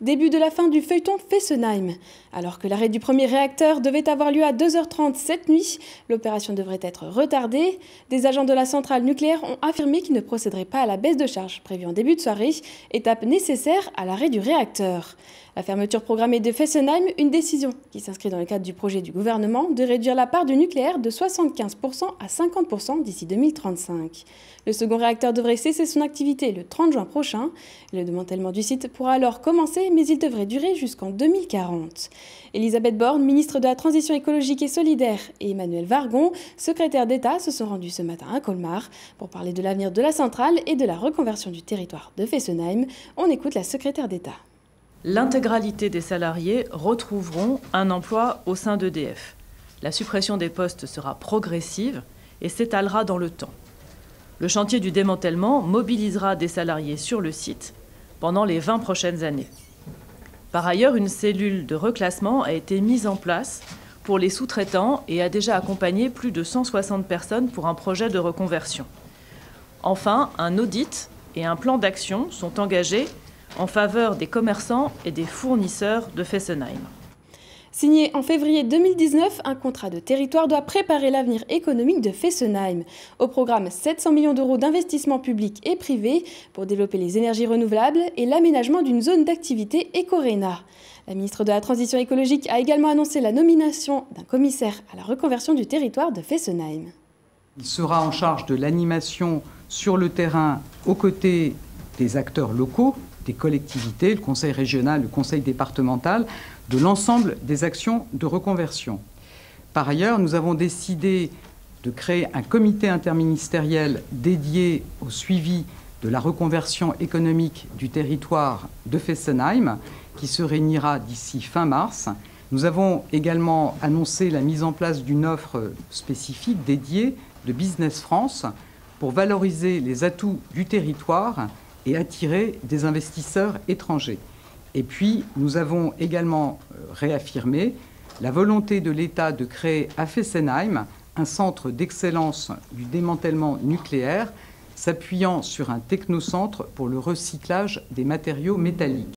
Début de la fin du feuilleton Fessenheim. Alors que l'arrêt du premier réacteur devait avoir lieu à 2h30 cette nuit, l'opération devrait être retardée. Des agents de la centrale nucléaire ont affirmé qu'ils ne procéderaient pas à la baisse de charge prévue en début de soirée, étape nécessaire à l'arrêt du réacteur. La fermeture programmée de Fessenheim, une décision qui s'inscrit dans le cadre du projet du gouvernement de réduire la part du nucléaire de 75% à 50% d'ici 2035. Le second réacteur devrait cesser son activité le 30 juin prochain. Le démantèlement du site pourra alors commencer, mais il devrait durer jusqu'en 2040. Elisabeth Borne, ministre de la Transition écologique et solidaire, et Emmanuel Vargon, secrétaire d'État, se sont rendus ce matin à Colmar pour parler de l'avenir de la centrale et de la reconversion du territoire de Fessenheim. On écoute la secrétaire d'État. L'intégralité des salariés retrouveront un emploi au sein d'EDF. La suppression des postes sera progressive et s'étalera dans le temps. Le chantier du démantèlement mobilisera des salariés sur le site pendant les 20 prochaines années. Par ailleurs, une cellule de reclassement a été mise en place pour les sous-traitants et a déjà accompagné plus de 160 personnes pour un projet de reconversion. Enfin, un audit et un plan d'action sont engagés en faveur des commerçants et des fournisseurs de Fessenheim. Signé en février 2019, un contrat de territoire doit préparer l'avenir économique de Fessenheim. Au programme, 700 millions d'euros d'investissements publics et privés pour développer les énergies renouvelables et l'aménagement d'une zone d'activité éco-RENA. La ministre de la Transition écologique a également annoncé la nomination d'un commissaire à la reconversion du territoire de Fessenheim. Il sera en charge de l'animation sur le terrain aux côtés des acteurs locaux, des collectivités, le conseil régional, le conseil départemental, de l'ensemble des actions de reconversion. Par ailleurs, nous avons décidé de créer un comité interministériel dédié au suivi de la reconversion économique du territoire de Fessenheim, qui se réunira d'ici fin mars. Nous avons également annoncé la mise en place d'une offre spécifique dédiée de Business France pour valoriser les atouts du territoire et attirer des investisseurs étrangers. Et puis, nous avons également réaffirmé la volonté de l'État de créer à Fessenheim un centre d'excellence du démantèlement nucléaire, s'appuyant sur un technocentre pour le recyclage des matériaux métalliques.